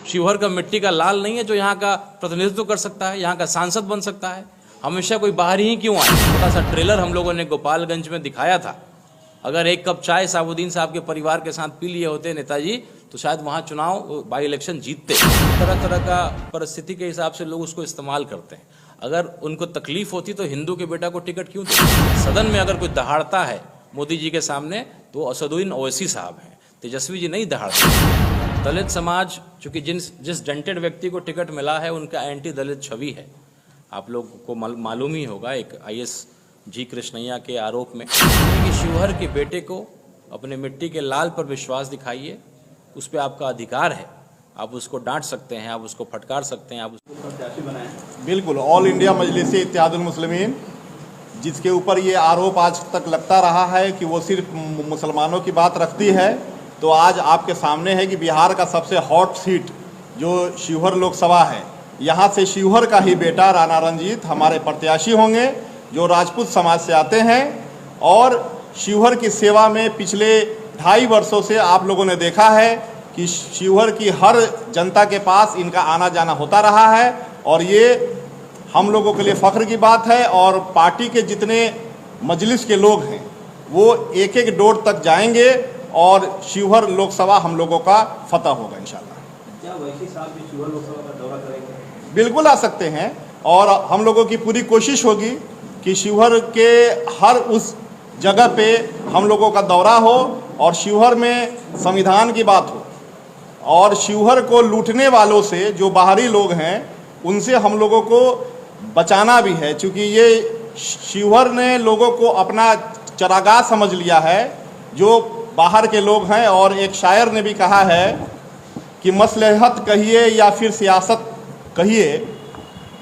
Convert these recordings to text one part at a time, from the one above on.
शिवहर का मिट्टी का लाल नहीं है जो यहाँ का प्रतिनिधित्व कर सकता है, यहाँ का सांसद बन सकता है। हमेशा कोई बाहरी ही क्यों आए। छोटा सा ट्रेलर हम लोगों ने गोपालगंज में दिखाया था। अगर एक कप चाय साबुद्दीन साहब के परिवार के साथ पी लिए होते नेताजी तो शायद वहाँ चुनाव बाई इलेक्शन जीतते। तरह तरह का परिस्थिति के हिसाब से लोग उसको इस्तेमाल करते हैं। अगर उनको तकलीफ होती तो हिंदू के बेटा को टिकट क्यों देते। सदन में अगर कोई दहाड़ता है मोदी जी के सामने तो असदुद्दीन ओवैसी साहब हैं, तेजस्वी जी नहीं दहाड़ते। दलित समाज चूंकि जिस डेंटेड व्यक्ति को टिकट मिला है उनका एंटी दलित छवि है। आप लोग को मालूम ही होगा एक IAS जी कृष्णैया के आरोप में कि शिवहर के बेटे को अपने मिट्टी के लाल पर विश्वास दिखाइए, उस पर आपका अधिकार है। आप उसको डांट सकते हैं, आप उसको फटकार सकते हैं, आप उसको प्रत्याशी बनाएं। बिल्कुल, ऑल इंडिया मजलिस इत्तेहादुल मुस्लिमीन जिसके ऊपर ये आरोप आज तक लगता रहा है कि वो सिर्फ मुसलमानों की बात रखती है, तो आज आपके सामने है कि बिहार का सबसे हॉट सीट जो शिवहर लोकसभा है, यहाँ से शिवहर का ही बेटा राणा रंजीत हमारे प्रत्याशी होंगे जो राजपूत समाज से आते हैं। और शिवहर की सेवा में पिछले 2.5 वर्षों से आप लोगों ने देखा है कि शिवहर की हर जनता के पास इनका आना जाना होता रहा है और ये हम लोगों के लिए फ़ख्र की बात है। और पार्टी के जितने मजलिस के लोग हैं वो एक एक डोर तक जाएंगे और शिवहर लोकसभा हम लोगों का फतह होगा इंशाल्लाह। क्या ओवैसी साहब भी शिवहर लोकसभा का दौरा करेंगे? बिल्कुल आ सकते हैं और हम लोगों की पूरी कोशिश होगी कि शिवहर के हर उस जगह पे हम लोगों का दौरा हो और शिवहर में संविधान की बात हो और शिवहर को लूटने वालों से जो बाहरी लोग हैं उनसे हम लोगों को बचाना भी है, क्योंकि ये शिवहर ने लोगों को अपना चरागाह समझ लिया है जो बाहर के लोग हैं। और एक शायर ने भी कहा है कि मसलहत कहिए या फिर सियासत कहिए,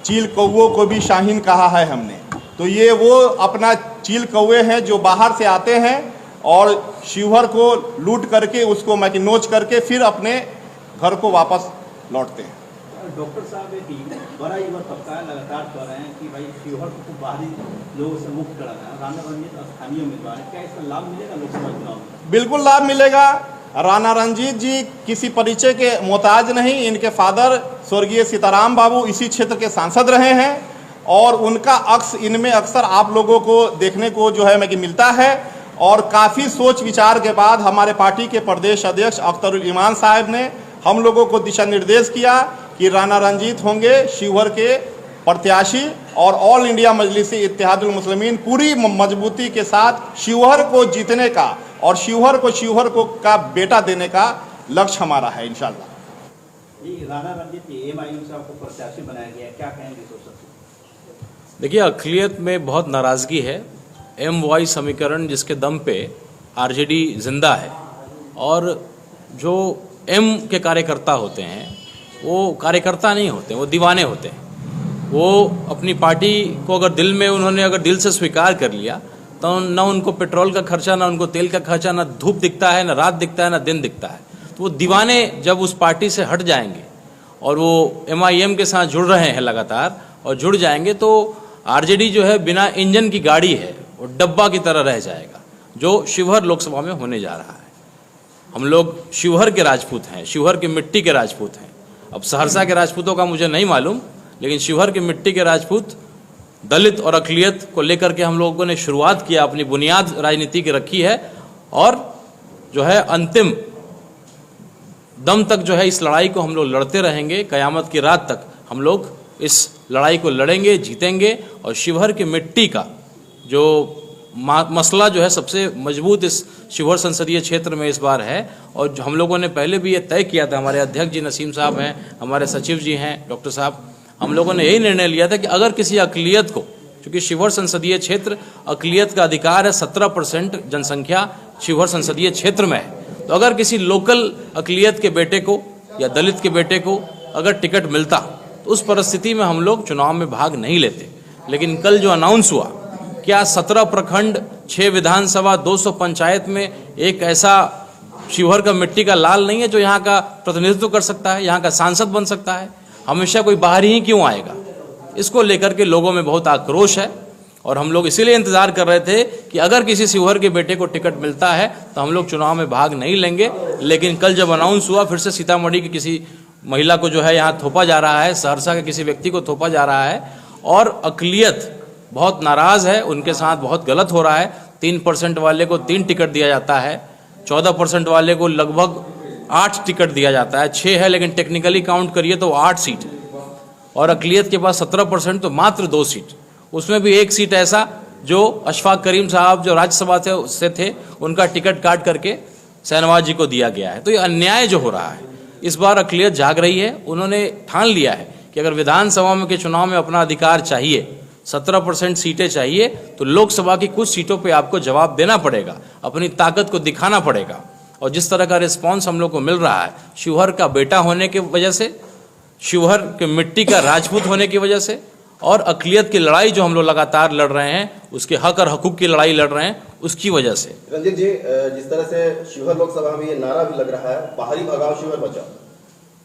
चील कौओं को भी शाहीन कहा है हमने। तो ये वो अपना चील कौए हैं जो बाहर से आते हैं और शिवहर को लूट करके उसको नोच करके फिर अपने घर को वापस लौटते हैं। डॉक्टर साहब एक बड़ा युवा तबका लगातार कह रहे हैं कि भाई शिवहर को बाहरी लोगों से मुक्त कराना है। राणा रंजीत स्थानीय उम्मीदवार है, क्या इसका लाभ मिलेगा लोकसभा चुनाव में? बिल्कुल लाभ मिलेगा। राणा रंजीत जी किसी परिचय के मोहताज नहीं, इनके फादर स्वर्गीय सीताराम बाबू इसी क्षेत्र के सांसद रहे हैं और उनका अक्स इनमें अक्सर आप लोगों को देखने को जो है कि मिलता है। और काफ़ी सोच विचार के बाद हमारे पार्टी के प्रदेश अध्यक्ष अख्तरुल ईमान साहब ने हम लोगों को दिशा निर्देश किया कि राणा रंजीत होंगे शिवहर के प्रत्याशी और ऑल इंडिया मजलिस इत्तेहादुल मुस्लिमीन पूरी मजबूती के साथ शिवहर को जीतने का और शिवहर को का बेटा देने का लक्ष्य हमारा है इंशाल्लाह। राणा रंजीत MIM से आपको प्रत्याशी बनाया गया, क्या कहेंगे सोच? देखिए, अक़लियत में बहुत नाराज़गी है। MY समीकरण जिसके दम पे RJD जिंदा है और जो M के कार्यकर्ता होते हैं वो कार्यकर्ता नहीं होते, वो दीवाने होते हैं। वो अपनी पार्टी को अगर दिल से स्वीकार कर लिया तो न उनको पेट्रोल का खर्चा, ना उनको तेल का खर्चा, ना धूप दिखता है, ना रात दिखता है, ना दिन दिखता है। तो वो दीवाने जब उस पार्टी से हट जाएंगे और वो MIM के साथ जुड़ रहे हैं लगातार और जुड़ जाएंगे तो RJD जो है बिना इंजन की गाड़ी है, वो डब्बा की तरह रह जाएगा, जो शिवहर लोकसभा में होने जा रहा है। हम लोग शिवहर के राजपूत हैं, शिवहर की मिट्टी के राजपूत हैं। अब सहरसा के राजपूतों का मुझे नहीं मालूम, लेकिन शिवहर की मिट्टी के राजपूत दलित और अक़लियत को लेकर के हम लोगों ने शुरुआत किया, अपनी बुनियाद राजनीति की रखी है और जो है अंतिम दम तक जो है इस लड़ाई को हम लोग लड़ते रहेंगे। क़यामत की रात तक हम लोग इस लड़ाई को लड़ेंगे, जीतेंगे और शिवहर की मिट्टी का जो मसला जो है सबसे मजबूत इस शिवहर संसदीय क्षेत्र में इस बार है। और जो हम लोगों ने पहले भी ये तय किया था, हमारे अध्यक्ष जी नसीम साहब हैं, हमारे सचिव जी हैं डॉक्टर साहब, हम लोगों ने यही निर्णय लिया था कि अगर किसी अक़लियत को, क्योंकि शिवहर संसदीय क्षेत्र अक़लियत का अधिकार है, 17% जनसंख्या शिवहर संसदीय क्षेत्र में है, तो अगर किसी लोकल अक़लियत के बेटे को या दलित के बेटे को अगर टिकट मिलता तो उस परिस्थिति में हम लोग चुनाव में भाग नहीं लेते। लेकिन कल जो अनाउंस हुआ, क्या 17 प्रखंड, 6 विधानसभा, 200 पंचायत में एक ऐसा शिवहर का मिट्टी का लाल नहीं है जो यहाँ का प्रतिनिधित्व कर सकता है, यहाँ का सांसद बन सकता है। हमेशा कोई बाहरी ही क्यों आएगा। इसको लेकर के लोगों में बहुत आक्रोश है और हम लोग इसीलिए इंतजार कर रहे थे कि अगर किसी शिवहर के बेटे को टिकट मिलता है तो हम लोग चुनाव में भाग नहीं लेंगे। लेकिन कल जब अनाउंस हुआ फिर से सीतामढ़ी के किसी महिला को जो है यहाँ थोपा जा रहा है, सहरसा के किसी व्यक्ति को थोपा जा रहा है और अक़लियत बहुत नाराज़ है, उनके साथ बहुत गलत हो रहा है। 3% वाले को 3 टिकट दिया जाता है, 14% वाले को लगभग 8 टिकट दिया जाता है, 6 है लेकिन टेक्निकली काउंट करिए तो 8 सीट है और अक़लियत के पास 17% तो मात्र 2 सीट, उसमें भी 1 सीट ऐसा जो अशफाक करीम साहब जो राज्यसभा से थे उनका टिकट काट करके शहनवाज जी को दिया गया है। तो ये अन्याय जो हो रहा है, इस बार अक़लियत जाग रही है। उन्होंने ठान लिया है कि अगर विधानसभा में के चुनाव में अपना अधिकार चाहिए, 17% सीटें चाहिए, तो लोकसभा की कुछ सीटों पे आपको जवाब देना पड़ेगा, अपनी ताकत को दिखाना पड़ेगा। और जिस तरह का रिस्पांस हम लोग को मिल रहा है, शिवहर का बेटा होने की वजह से, शिवहर के मिट्टी का राजपूत होने की वजह से और अक़लियत की लड़ाई जो हम लोग लगातार लड़ रहे हैं, उसके हक और हकूक़ की लड़ाई लड़ रहे हैं, उसकी वजह से। रंजीत जी, जिस तरह से शिवहर लोकसभा में ये नारा भी लग रहा है, बाहरी भगाओ शिवहर बचाओ,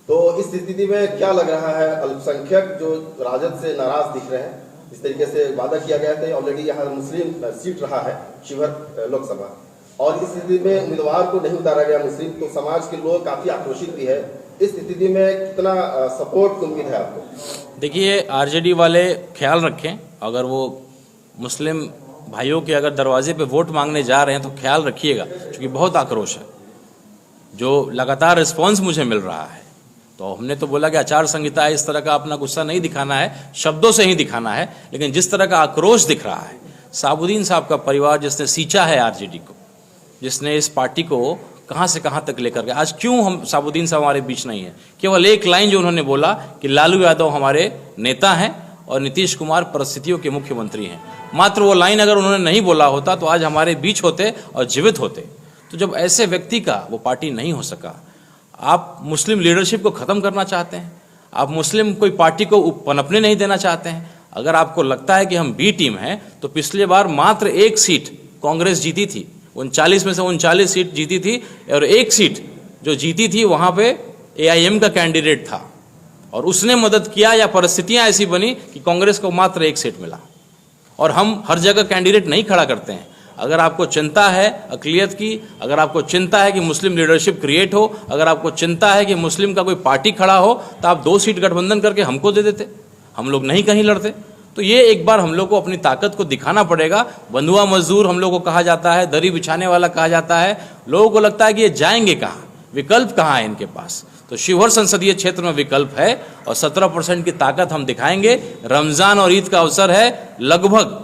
तो इस स्थिति में क्या लग रहा है? अल्पसंख्यक जो राजद से नाराज दिख रहे हैं, इस तरीके से वादा किया गया था, ऑलरेडी यहाँ मुस्लिम सीट रहा है शिवहर लोकसभा, और इस स्थिति में उम्मीदवार को नहीं उतारा गया मुस्लिम, तो समाज के लोग काफी आक्रोशित भी है। इस स्थिति में कितना सपोर्ट की उम्मीद है आपको? देखिए, आरजेडी वाले ख्याल रखें, अगर वो मुस्लिम भाइयों के अगर दरवाजे पे वोट मांगने जा रहे हैं तो ख्याल रखिएगा, क्योंकि बहुत आक्रोश है, जो लगातार रिस्पांस मुझे मिल रहा है। तो हमने तो बोला कि आचार संहिता है, इस तरह का अपना गुस्सा नहीं दिखाना है, शब्दों से ही दिखाना है, लेकिन जिस तरह का आक्रोश दिख रहा है, साबुद्दीन साहब का परिवार जिसने सींचा है आरजेडी को, जिसने इस पार्टी को कहां से कहां तक लेकर गया, आज क्यों हम साबुद्दीन साहब हमारे बीच नहीं है? केवल एक लाइन जो उन्होंने बोला कि लालू यादव हमारे नेता हैं और नीतीश कुमार परिस्थितियों के मुख्यमंत्री हैं, मात्र वो लाइन अगर उन्होंने नहीं बोला होता तो आज हमारे बीच होते और जीवित होते। तो जब ऐसे व्यक्ति का वो पार्टी नहीं हो सका, आप मुस्लिम लीडरशिप को ख़त्म करना चाहते हैं, आप मुस्लिम कोई पार्टी को पनपने नहीं देना चाहते हैं। अगर आपको लगता है कि हम बी टीम हैं, तो पिछले बार मात्र 1 सीट कांग्रेस जीती थी, 39 में से 39 सीट जीती थी, और 1 सीट जो जीती थी वहाँ पे AIM का कैंडिडेट था और उसने मदद किया, या परिस्थितियाँ ऐसी बनी कि कांग्रेस को मात्र 1 सीट मिला। और हम हर जगह कैंडिडेट नहीं खड़ा करते हैं। अगर आपको चिंता है अक़लियत की, अगर आपको चिंता है कि मुस्लिम लीडरशिप क्रिएट हो, अगर आपको चिंता है कि मुस्लिम का कोई पार्टी खड़ा हो, तो आप 2 सीट गठबंधन करके हमको दे देते, हम लोग नहीं कहीं लड़ते। तो ये एक बार हम लोग को अपनी ताकत को दिखाना पड़ेगा। बंधुआ मजदूर हम लोग को कहा जाता है, दरी बिछाने वाला कहा जाता है, लोगों को लगता है कि ये जाएंगे कहाँ, विकल्प कहाँ है इनके पास। तो शिवहर संसदीय क्षेत्र में विकल्प है और 17% की ताकत हम दिखाएंगे। रमज़ान और ईद का अवसर है, लगभग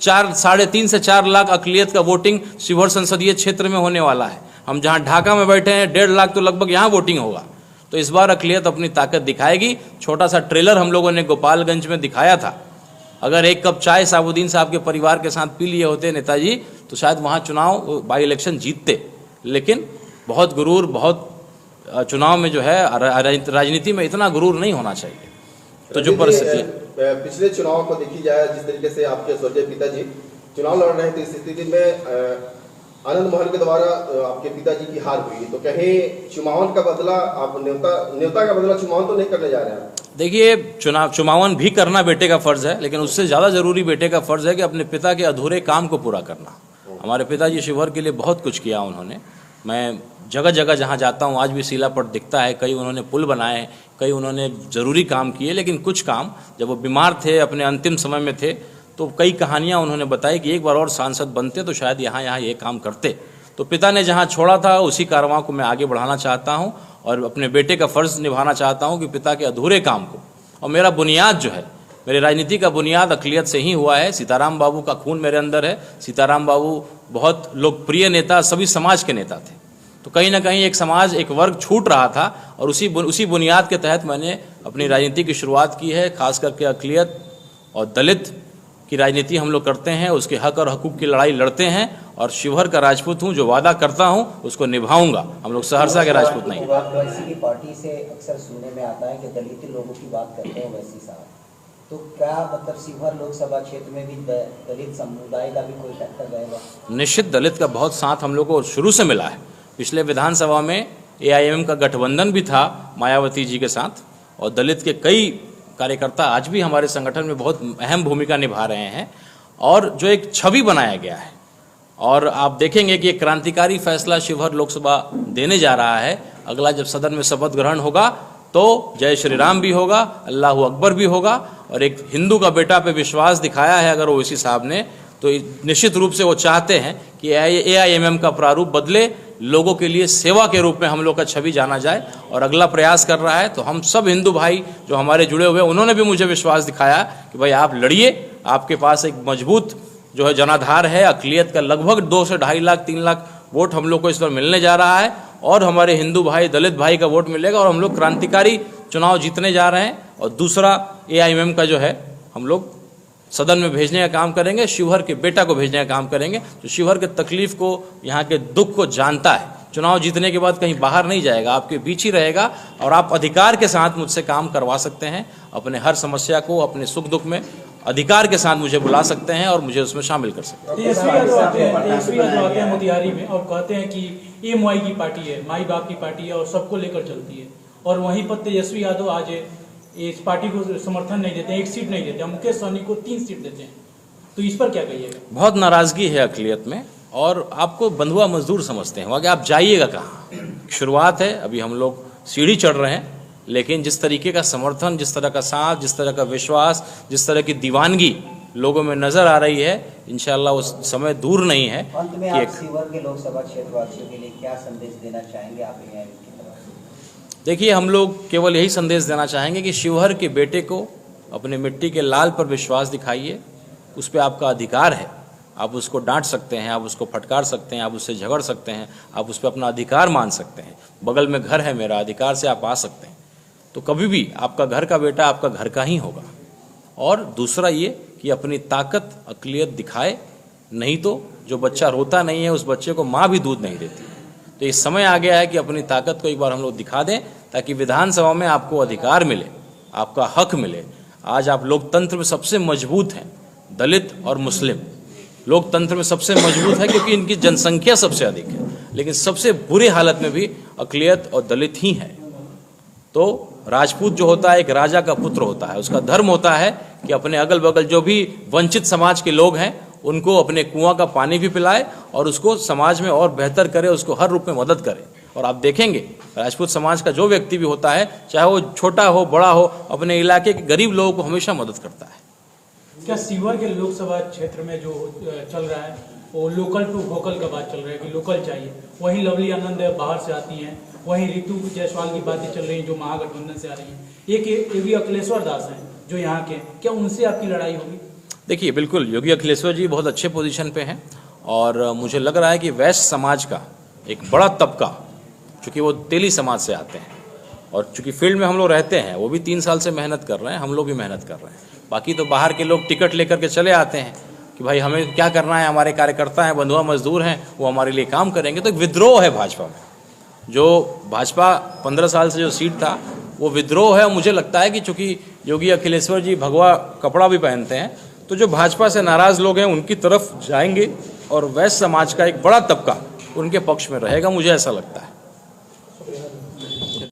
3.5 से 4 लाख अक़लियत का वोटिंग शिवहर संसदीय क्षेत्र में होने वाला है। हम जहाँ ढाका में बैठे हैं 1.5 लाख, तो लगभग यहाँ वोटिंग होगा। तो इस बार अक़लियत अपनी ताकत दिखाएगी। छोटा सा ट्रेलर हम लोगों ने गोपालगंज में दिखाया था। अगर 1 कप चाय साबुद्दीन साहब के परिवार के साथ पी लिए होते नेताजी, तो शायद वहाँ चुनाव बाई इलेक्शन जीतते। लेकिन बहुत गुरूर, बहुत चुनाव में जो है राजनीति में इतना गुरूर नहीं होना चाहिए। तो जो परिस्थिति पिछले चुनाव को देखी जाए, जिस तरीके से आपके स्वर्गीय पिताजी चुनाव लड़ रहे थे, इस स्थिति में आनंद महल के द्वारा आपके पिताजी की हार हुई, तो कहीं चुमावन का बदला आप न्योता का बदला चुमावन तो नहीं करने जा रहे हैं? देखिए, चुमावन भी करना बेटे का फर्ज है, लेकिन उससे ज़्यादा ज़रूरी बेटे का फर्ज है कि अपने पिता के अधूरे काम को पूरा करना। हमारे पिताजी शिवहर के लिए बहुत कुछ किया उन्होंने। मैं जगह जगह जहाँ जाता हूँ आज भी शिलापट दिखता है। कई उन्होंने पुल बनाए, कई उन्होंने ज़रूरी काम किए, लेकिन कुछ काम जब वो बीमार थे, अपने अंतिम समय में थे, तो कई कहानियाँ उन्होंने बताई कि एक बार और सांसद बनते तो शायद यहाँ ये काम करते। तो पिता ने जहाँ छोड़ा था उसी कारवां को मैं आगे बढ़ाना चाहता हूँ और अपने बेटे का फ़र्ज़ निभाना चाहता हूँ कि पिता के अधूरे काम को। और मेरा बुनियाद जो है, मेरे राजनीति का बुनियाद अक़लियत से ही हुआ है। सीताराम बाबू का खून मेरे अंदर है। सीताराम बाबू बहुत लोकप्रिय नेता, सभी समाज के नेता थे। तो कहीं ना कहीं एक समाज, एक वर्ग छूट रहा था और उसी बुनियाद के तहत मैंने अपनी राजनीति की शुरुआत की है। खास करके अक़लियत और दलित की राजनीति हम लोग करते हैं, उसके हक और हकूक़ की लड़ाई लड़ते हैं। और शिवहर का राजपूत हूँ, जो वादा करता हूँ उसको निभाऊंगा। हम लोग सहरसा के राजपूत नहीं। वैसी की पार्टी से अक्सर सुनने में आता है कि दलित लोगों की बात करते हैं वैसी साहब, तो क्या मतलब शिवहर लोकसभा क्षेत्र में भी दलित समुदाय का भी कोई फैक्टर रहेगा? निश्चित दलित का बहुत साथ हम लोग को शुरू से मिला है। पिछले विधानसभा में AIM का गठबंधन भी था मायावती जी के साथ, और दलित के कई कार्यकर्ता आज भी हमारे संगठन में बहुत अहम भूमिका निभा रहे हैं। और जो एक छवि बनाया गया है, और आप देखेंगे कि एक क्रांतिकारी फैसला शिवहर लोकसभा देने जा रहा है। अगला जब सदन में शपथ ग्रहण होगा तो जय श्री राम भी होगा, अल्लाह अकबर भी होगा। और एक हिंदू का बेटा पे विश्वास दिखाया है अगर ओवैसी साहब ने, तो निश्चित रूप से वो चाहते हैं कि AIMM का प्रारूप बदले, लोगों के लिए सेवा के रूप में हम लोग का छवि जाना जाए, और अगला प्रयास कर रहा है। तो हम सब हिंदू भाई जो हमारे जुड़े हुए, उन्होंने भी मुझे विश्वास दिखाया कि भाई आप लड़िए, आपके पास एक मजबूत जो है जनाधार है। अक़लियत का लगभग 2 से 2.5 लाख 3 लाख वोट हम लोग को इस बार मिलने जा रहा है, और हमारे हिंदू भाई दलित भाई का वोट मिलेगा, और हम लोग क्रांतिकारी चुनाव जीतने जा रहे हैं। और दूसरा AIMM का जो है हम लोग सदन में भेजने का काम करेंगे, शिवहर के बेटा को भेजने का काम करेंगे, जो शिवहर के तकलीफ को, यहाँ के दुख को जानता है। चुनाव जीतने के बाद कहीं बाहर नहीं जाएगा, आपके बीच ही रहेगा, और आप अधिकार के साथ मुझसे काम करवा सकते हैं। अपने हर समस्या को, अपने सुख दुख में अधिकार के साथ मुझे बुला सकते हैं और मुझे उसमें शामिल कर सकते हैं। तेजस्वी यादव आते हैं मोतिहारी में और कहते हैं कि MY की पार्टी है, माई बाप की पार्टी है और सबको लेकर चलती है, और वहीं पर तेजस्वी यादव आज इस पार्टी को समर्थन नहीं देते हैं, 1 सीट नहीं देते हैं, मुकेश सहनी को 3 सीट देते हैं। तो इस पर क्या कहिएगा? बहुत नाराजगी है अक़लियत में, और आपको बंधुआ मजदूर समझते हैं, वहाँ आप जाइएगा कहाँ? शुरुआत है, अभी हम लोग सीढ़ी चढ़ रहे हैं, लेकिन जिस तरीके का समर्थन, जिस तरह का साथ, जिस तरह का विश्वास, जिस तरह की दीवानगी लोगों में नजर आ रही है, इंशाल्लाह उस समय दूर नहीं है। अंत में आप शिवहर के लोकसभा क्षेत्रवासियों के लिए क्या संदेश देना चाहेंगे आप AIMM की तरफ? देखिए, हम लोग केवल यही संदेश देना चाहेंगे कि शिवहर के बेटे को अपने मिट्टी के लाल पर विश्वास दिखाइए, उस पर आपका अधिकार है। आप उसको डांट सकते हैं, आप उसको फटकार सकते हैं, आप उससे झगड़ सकते हैं, आप उस पर अपना अधिकार मान सकते हैं। बगल में घर है मेरा, अधिकार से आप आ सकते हैं। तो कभी भी आपका घर का बेटा आपका घर का ही होगा। और दूसरा ये कि अपनी ताकत अक़लियत दिखाए, नहीं तो जो बच्चा रोता नहीं है उस बच्चे को माँ भी दूध नहीं देती। तो इस समय आ गया है कि अपनी ताकत को एक बार हम लोग दिखा दें, ताकि विधानसभा में आपको अधिकार मिले, आपका हक मिले। आज आप लोकतंत्र में सबसे मजबूत हैं, दलित और मुस्लिम लोकतंत्र में सबसे मजबूत है, क्योंकि इनकी जनसंख्या सबसे अधिक है। लेकिन सबसे बुरी हालत में भी अक़लियत और दलित ही है। तो राजपूत जो होता है एक राजा का पुत्र होता है, उसका धर्म होता है कि अपने अगल बगल जो भी वंचित समाज के लोग हैं उनको अपने कुआं का पानी भी पिलाए और उसको समाज में और बेहतर करे, उसको हर रूप में मदद करे। और आप देखेंगे राजपूत समाज का जो व्यक्ति भी होता है, चाहे वो छोटा हो बड़ा हो, अपने इलाके के गरीब लोगों को हमेशा मदद करता है। क्या शिवहर के लोकसभा क्षेत्र में जो चल रहा है वो लोकल टू वोकल का बात चल रहा है कि लोकल चाहिए? वहीं लवली आनंद बाहर से आती हैं, वहीं ऋतु जायसवाल की बातें चल रही हैं जो महागठबंधन से आ रही हैं, एक योगी अखिलेश्वर दास हैं जो यहाँ के, क्या उनसे आपकी लड़ाई होगी? देखिए, बिल्कुल योगी अखिलेश्वर जी बहुत अच्छे पोजीशन पे हैं, और मुझे लग रहा है कि वैश्य समाज का एक बड़ा तबका, चूँकि वो तेली समाज से आते हैं, और चूँकि फील्ड में हम लोग रहते हैं, वो भी 3 साल से मेहनत कर रहे हैं, हम लोग भी मेहनत कर रहे हैं। बाकी तो बाहर के लोग टिकट लेकर के चले आते हैं कि भाई हमें क्या करना है, हमारे कार्यकर्ता हैं, बंधुआ मजदूर हैं, वो हमारे लिए काम करेंगे। तो एक विद्रोह है भाजपा में, जो भाजपा 15 साल से जो सीट था वो विद्रोह है। मुझे लगता है कि चूँकि योगी अखिलेश्वर जी भगवा कपड़ा भी पहनते हैं, तो जो भाजपा से नाराज़ लोग हैं उनकी तरफ जाएंगे, और वैश्य समाज का एक बड़ा तबका उनके पक्ष में रहेगा, मुझे ऐसा लगता है।